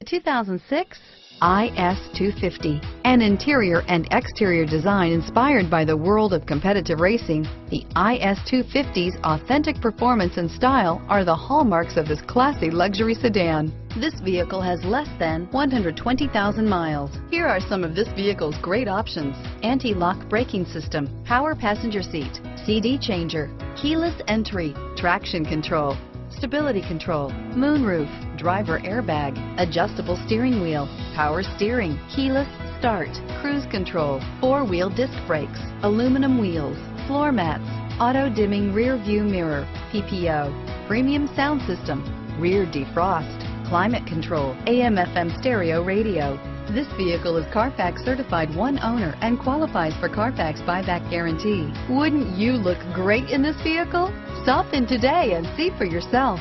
2006 IS250. An interior and exterior design inspired by the world of competitive racing, the IS250's authentic performance and style are the hallmarks of this classy luxury sedan. This vehicle has less than 120,000 miles. Here are some of this vehicle's great options: anti-lock braking system, power passenger seat, CD changer, keyless entry, traction control, stability control, moonroof, driver airbag, adjustable steering wheel, power steering, keyless start, cruise control, four-wheel disc brakes, aluminum wheels, floor mats, auto-dimming rear view mirror, PPO, premium sound system, rear defrost, climate control, AM/FM stereo radio. This vehicle is Carfax certified one owner and qualifies for Carfax buyback guarantee. Wouldn't you look great in this vehicle? Stop in today and see for yourself.